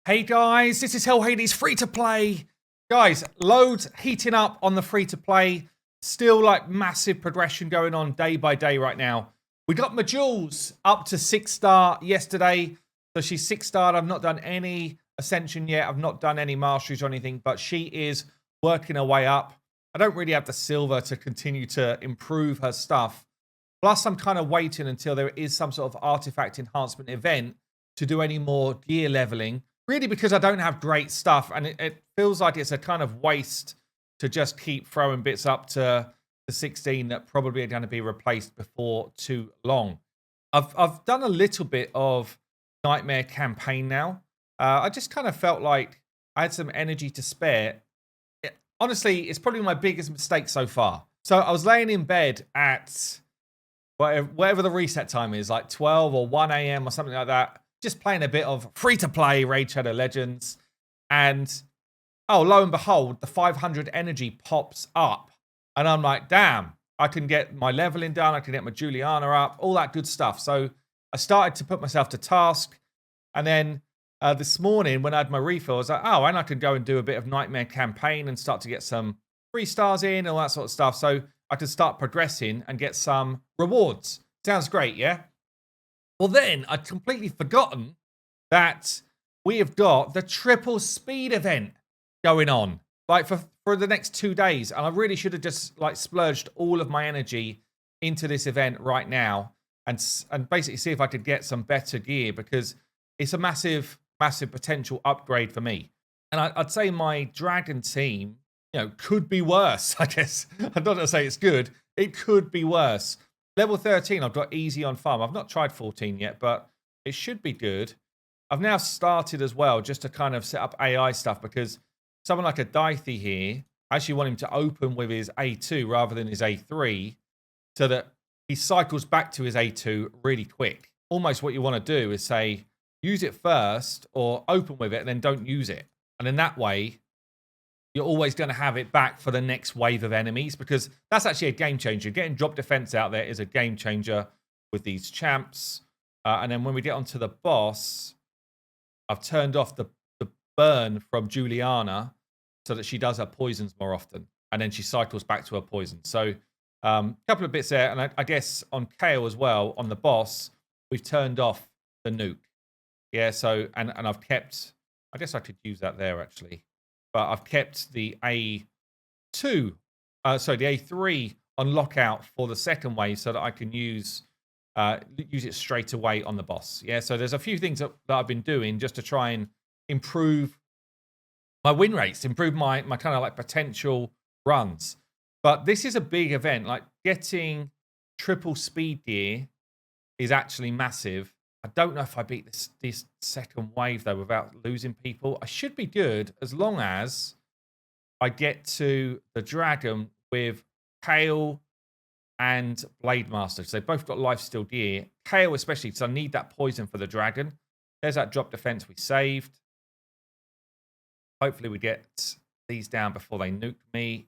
Hey guys, this is Hell Hades free to play. Guys, loads heating up on the free to play. Still like massive progression going on day by day right now. We got Majules up to 6-star yesterday. So she's 6-starred. I've not done any ascension yet. I've not done any masteries or anything, but she is working her way up. I don't really have the silver to continue to improve her stuff. Plus, I'm kind of waiting until there is some sort of artifact enhancement event to do any more gear leveling. Really, because I don't have great stuff, and it feels like it's a kind of waste to just keep throwing bits up to the 16 that probably are going to be replaced before too long. I've done a little bit of Nightmare campaign now. I just kind of felt like I had some energy to spare. Honestly, it's probably my biggest mistake so far. So I was laying in bed at whatever the reset time is, like 12 or 1 a.m. or something like that. Just playing a bit of free-to-play Raid Shadow Legends. And, oh, lo and behold, the 500 energy pops up. And I'm like, damn, I can get my leveling done. I can get my Juliana up, all that good stuff. So I started to put myself to task. And then this morning, when I had my refill, I was like, oh, and I could go and do a bit of Nightmare campaign and start to get some 3-stars in, all that sort of stuff. So I could start progressing and get some rewards. Sounds great, yeah? Well, then I'd completely forgotten that we have got the triple speed event going on, like for the next 2 days. And I really should have just like splurged all of my energy into this event right now and basically see if I could get some better gear, because it's a massive, massive potential upgrade for me. And I'd say my Dragon team, could be worse, I guess. I'm not going to say it's good. It could be worse. Level 13, I've got easy on farm. I've not tried 14 yet, but it should be good. I've now started as well just to kind of set up AI stuff, because someone like a Dythy here, I actually want him to open with his A2 rather than his A3 so that he cycles back to his A2 really quick. Almost what you want to do is say, use it first or open with it and then don't use it. And in that way, you're always going to have it back for the next wave of enemies, because that's actually a game changer. Getting drop defense out there is a game changer with these champs. And then when we get onto the boss, I've turned off the burn from Juliana so that she does her poisons more often. And then she cycles back to her poison. So a couple of bits there. And I guess on Kale as well, on the boss, we've turned off the nuke. Yeah, so, and I've kept, I guess I could use that there actually. But I've kept the the A3 on lockout for the second wave so that I can use it straight away on the boss. Yeah, so there's a few things that I've been doing just to try and improve my win rates, improve my kind of like potential runs. But this is a big event. Like getting triple speed gear is actually massive. I don't know if I beat this second wave, though, without losing people. I should be good as long as I get to the dragon with Kale and Blade Master. So they've both got lifesteal gear. Kale especially, because I need that poison for the dragon. There's that drop defense we saved. Hopefully we get these down before they nuke me.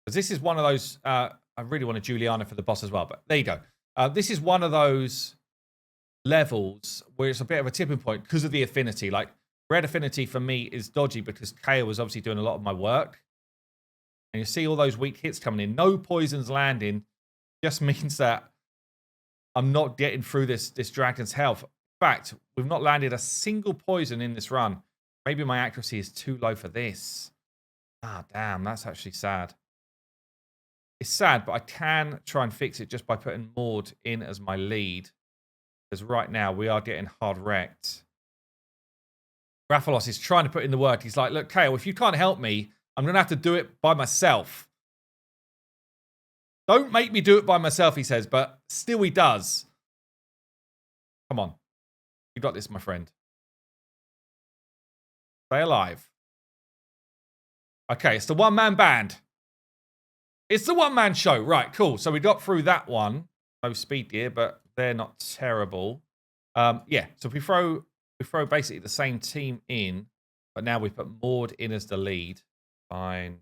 Because this is one of those... I really want a Juliana for the boss as well, but there you go. This is one of those levels where it's a bit of a tipping point because of the affinity. Like, red affinity for me is dodgy because Kale was obviously doing a lot of my work. And you see all those weak hits coming in. No poisons landing just means that I'm not getting through this dragon's health. In fact, we've not landed a single poison in this run. Maybe my accuracy is too low for this. Ah, damn, that's actually sad. It's sad, but I can try and fix it just by putting Maud in as my lead. Because right now, we are getting hard wrecked. Raphalos is trying to put in the work. He's like, look, Kale, if you can't help me, I'm going to have to do it by myself. Don't make me do it by myself, he says, but still he does. Come on. You got this, my friend. Stay alive. Okay, it's the one-man band. It's the one-man show. Right, cool. So we got through that one. No speed gear, but they're not terrible. Yeah, so we throw basically the same team in, but now we put Maud in as the lead. Fine,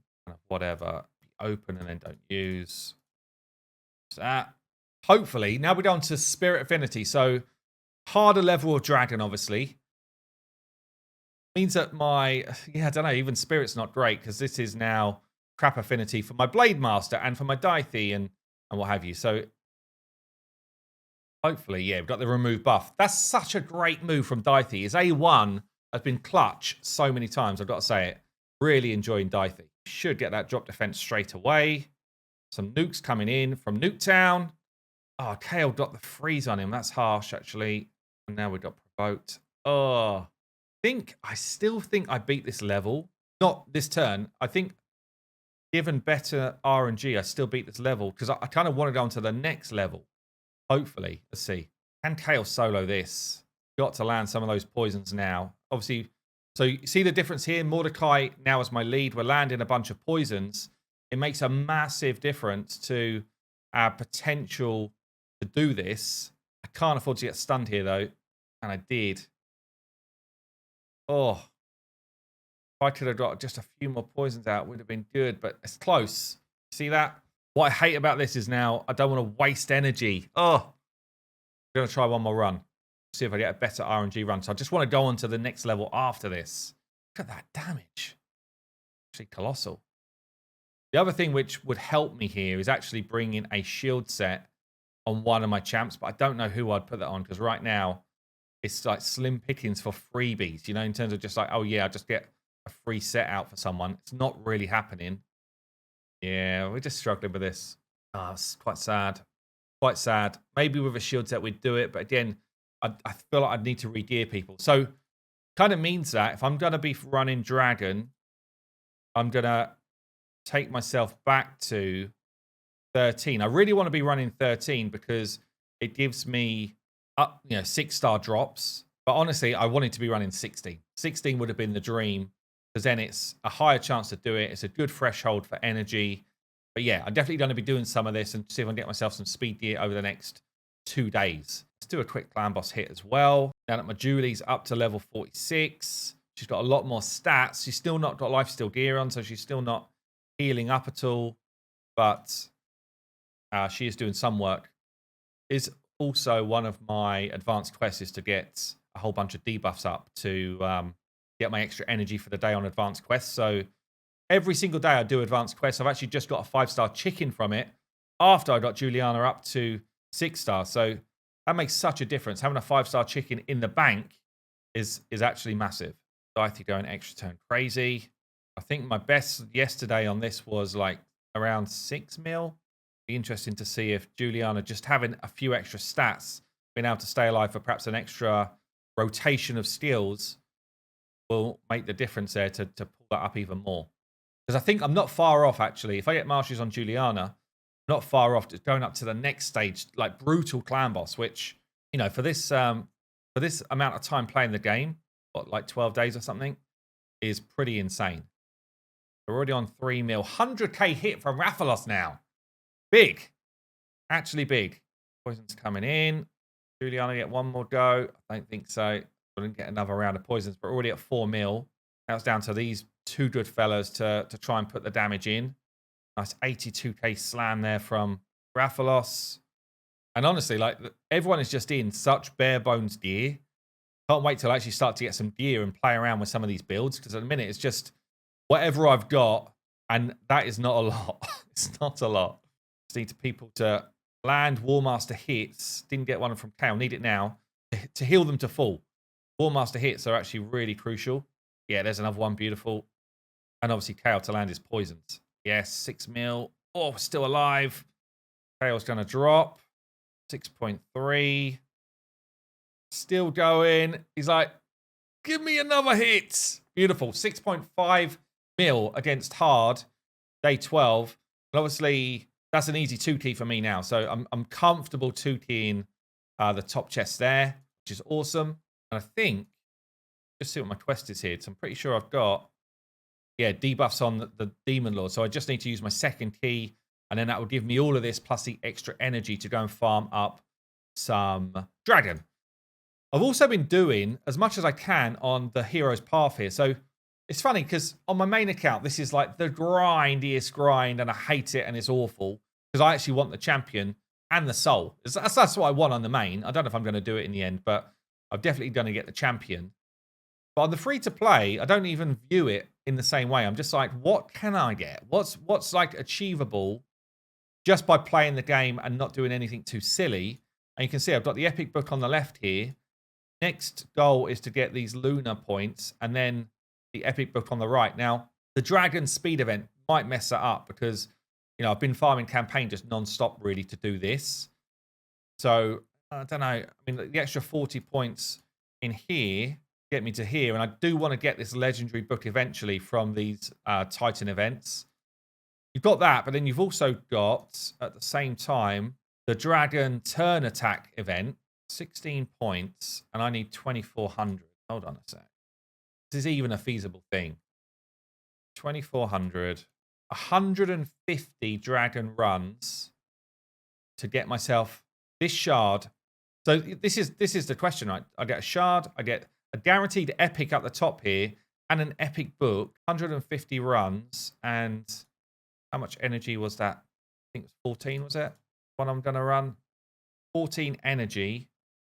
whatever. Open and then don't use. That. Hopefully, now we're down to Spirit Affinity. So harder level of Dragon, obviously. Means that my, yeah, I don't know, even Spirit's not great because this is now crap affinity for my Blade Master and for my Dithy and what have you. So hopefully, yeah, we've got the remove buff. That's such a great move from Dithy. His A1 has been clutch so many times, I've got to say it. Really enjoying Dithy. Should get that drop defense straight away. Some nukes coming in from Nuketown. Oh, Kale got the freeze on him. That's harsh, actually. And now we got provoked. Oh, I still think I beat this level. Not this turn. I think given better RNG, I still beat this level because I kind of want to go on to the next level. Hopefully. Let's see. Can Kale solo this? Got to land some of those poisons now. Obviously, so you see the difference here? Mordecai now is my lead. We're landing a bunch of poisons. It makes a massive difference to our potential to do this. I can't afford to get stunned here, though. And I did. Oh. If I could have got just a few more poisons out, it would have been good. But it's close. See that? What I hate about this is now I don't want to waste energy. Oh. I'm going to try one more run. See if I get a better RNG run. So I just want to go on to the next level after this. Look at that damage. Actually colossal. The other thing which would help me here is actually bringing a shield set on one of my champs, but I don't know who I'd put that on because right now it's like slim pickings for freebies, you know, in terms of just like, oh yeah, I just get a free set out for someone. It's not really happening. Yeah, we're just struggling with this. Oh, it's quite sad. Quite sad. Maybe with a shield set we'd do it, but again, I feel like I'd need to re-gear people. So kind of means that if I'm going to be running Dragon, I'm going to take myself back to 13. I really want to be running 13 because it gives me 6-star drops. But honestly, I wanted to be running 16. 16 would have been the dream because then it's a higher chance to do it. It's a good threshold for energy. But yeah, I'm definitely going to be doing some of this and see if I can get myself some speed gear over the next 2 days. Let's do a quick clan boss hit as well. Now that my Julie's up to level 46. She's got a lot more stats. She's still not got lifesteal gear on, so she's still not healing up at all. But she is doing some work. Is also one of my advanced quests is to get a whole bunch of debuffs up to get my extra energy for the day on advanced quests. So every single day I do advanced quests. I've actually just got a 5-star chicken from it after I got Juliana up to 6 stars. So that makes such a difference. Having a 5-star chicken in the bank is actually massive. Dithy going extra turn crazy. I think my best yesterday on this was like around 6 mil. Be interesting to see if Juliana just having a few extra stats, being able to stay alive for perhaps an extra rotation of skills will make the difference there to pull that up even more. Because I think I'm not far off, actually. If I get Marshes on Juliana, I'm not far off just going up to the next stage, like brutal clan boss, which, you know, for this amount of time playing the game, what, like 12 days or something, is pretty insane. We're already on 3 mil. 100k hit from Rathalos now. Big. Actually big. Poison's coming in. Juliana get one more go. I don't think so. We didn't get another round of poisons, but we're already at 4 mil. Now it's down to these 2 good fellas to try and put the damage in. Nice 82k slam there from Rathalos. And honestly, like, everyone is just in such bare bones gear. Can't wait till I actually start to get some gear and play around with some of these builds, because at the minute it's just whatever I've got, and that is not a lot. It's not a lot. Just need people to land War Master hits. Didn't get one from Kale. Need it now to heal them to full. War Master hits are actually really crucial. Yeah, there's another one. Beautiful. And obviously Kale to land his poisons. Yes, 6 mil. Oh, still alive. Kale's going to drop. 6.3. Still going. He's like, give me another hit. Beautiful. 6.5 mil against hard. Day 12. And obviously, that's an easy 2-key for me now. So I'm comfortable 2-keying the top chest there, which is awesome. And I think, just see what my quest is here. So I'm pretty sure I've got, yeah, debuffs on the Demon Lord. So I just need to use my second key. And then that will give me all of this plus the extra energy to go and farm up some Dragon. I've also been doing as much as I can on the Hero's Path here. So it's funny because on my main account, this is like the grindiest grind and I hate it and it's awful because I actually want the champion and the soul. That's what I want on the main. I don't know if I'm going to do it in the end, but I'm definitely going to get the champion. But on the free to play, I don't even view it in the same way. I'm just like, what can I get? What's like achievable just by playing the game and not doing anything too silly? And you can see I've got the epic book on the left here. Next goal is to get these lunar points and then the epic book on the right. Now, the dragon speed event might mess that up because, you know, I've been farming campaign just non-stop really to do this. So, I don't know. I mean, the extra 40 points in here get me to here. And I do want to get this legendary book eventually from these Titan events. You've got that, but then you've also got, at the same time, the dragon turn attack event. 16 points, and I need 2,400. Hold on a sec. This is even a feasible thing. 2,400. 150 dragon runs to get myself this shard. So this is the question, right? I get a shard, I get a guaranteed epic up the top here, and an epic book. 150 runs, and how much energy was that? I think it was 14, was it? One I'm going to run. 14 energy.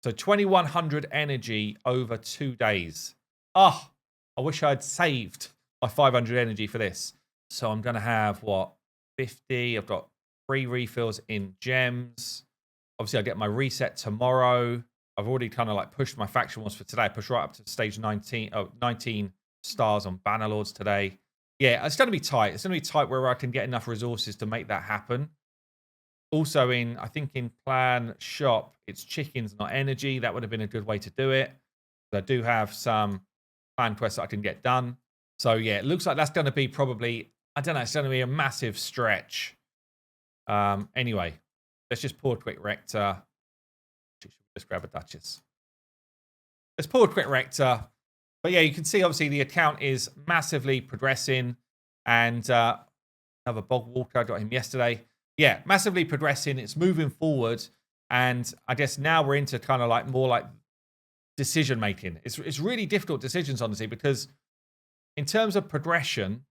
So 2,100 energy over 2 days. Oh, I wish I'd saved my 500 energy for this. So I'm going to have, what, 50? I've got 3 refills in gems. Obviously, I get my reset tomorrow. I've already kind of like pushed my faction wars for today. I pushed right up to stage 19, 19 stars on Bannerlords today. Yeah, it's going to be tight. It's going to be tight where I can get enough resources to make that happen. Also I think in plan shop, it's chickens, not energy. That would have been a good way to do it. But I do have some plan quests that I can get done. So yeah, it looks like that's going to be probably, I don't know, it's going to be a massive stretch. Anyway, let's just pour a quick Rector. Let's grab a Duchess. Let's pour a quick Rector. But yeah, you can see obviously the account is massively progressing. And another Bog Walker, I got him yesterday. Yeah, massively progressing. It's moving forward. And I guess now we're into kind of like more like decision making. It's really difficult decisions, honestly, because in terms of progression,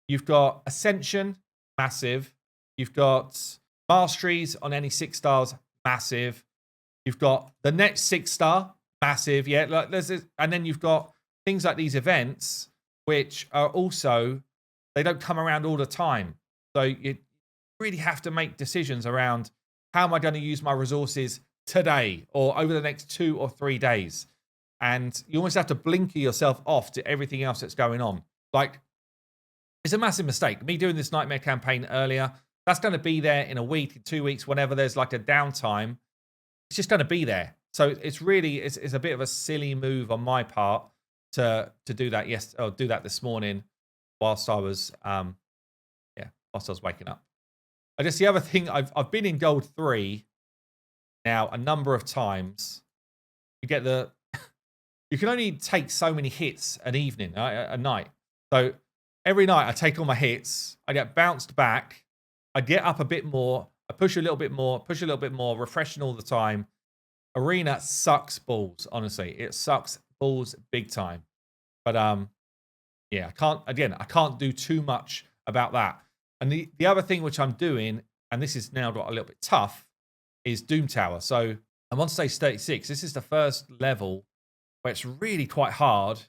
you've got Ascension, massive. You've got Masteries on any 6 stars, massive. You've got the next 6-star, massive. Yeah, like and then you've got things like these events, which are also, they don't come around all the time. So you really have to make decisions around how am I going to use my resources today or over the next 2 or 3 days. And you almost have to blinker yourself off to everything else that's going on. Like, it's a massive mistake. Me doing this nightmare campaign earlier, that's going to be there in a week, 2 weeks, whenever there's like a downtime. It's just going to be there. So it's really, it's a bit of a silly move on my part to do that do that this morning whilst I was whilst I was waking up. I guess the other thing, I've been in gold 3 now a number of times. You get you can only take so many hits an evening, a night. So every night I take all my hits, I get bounced back, I get up a bit more, I push a little bit more, refreshing all the time. Arena sucks balls, honestly. It sucks balls big time. But yeah, I can't do too much about that. And the other thing which I'm doing, and this is now got a little bit tough, is Doom Tower. So I'm on stage 36. This is the first level where it's really quite hard,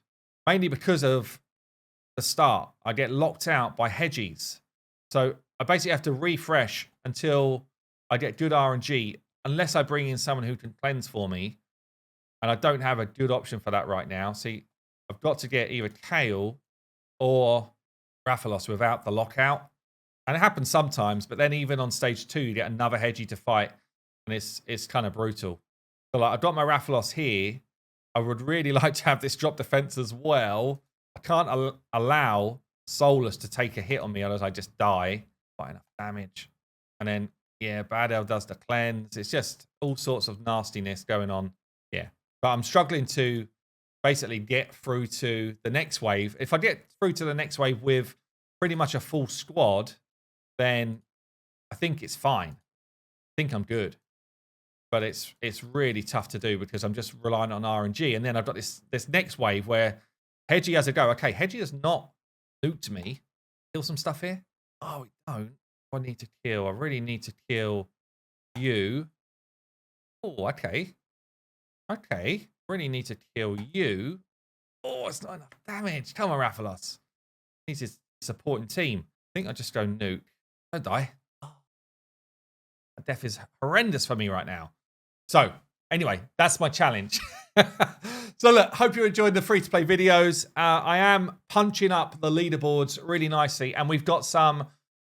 mainly because of the start. I get locked out by hedgies. So I basically have to refresh until I get good RNG, unless I bring in someone who can cleanse for me. And I don't have a good option for that right now. See, I've got to get either Kale or Rathalos without the lockout. And it happens sometimes, but then even on stage 2, you get another hedgie to fight, and it's kind of brutal. So like, I've got my Rathalos here. I would really like to have this drop defense as well. I can't allow Solus to take a hit on me, otherwise I just die. Quite enough damage. And then, yeah, Bad El does the cleanse. It's just all sorts of nastiness going on. Yeah. But I'm struggling to basically get through to the next wave. If I get through to the next wave with pretty much a full squad, then I think it's fine. I think I'm good. But it's really tough to do because I'm just relying on RNG. And then I've got this next wave where Hedgie has a go. Okay, Hedgie has not nuked me. Kill some stuff here. Oh, we don't. I need to kill. I really need to kill you. Oh, okay. Okay. Really need to kill you. Oh, it's not enough damage. Come on, Rathalos. He's his supporting team. I think I'll just go nuke. Don't die. Oh, death is horrendous for me right now. So, anyway, that's my challenge. So, look, hope you enjoyed the free-to-play videos. I am punching up the leaderboards really nicely, and we've got some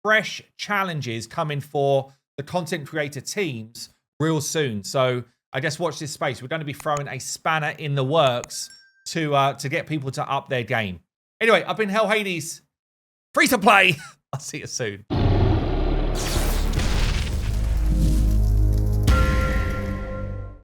fresh challenges coming for the content creator teams real soon. So, I guess watch this space. We're going to be throwing a spanner in the works to get people to up their game. Anyway, I've been Hell Hades. Free to play. I'll see you soon.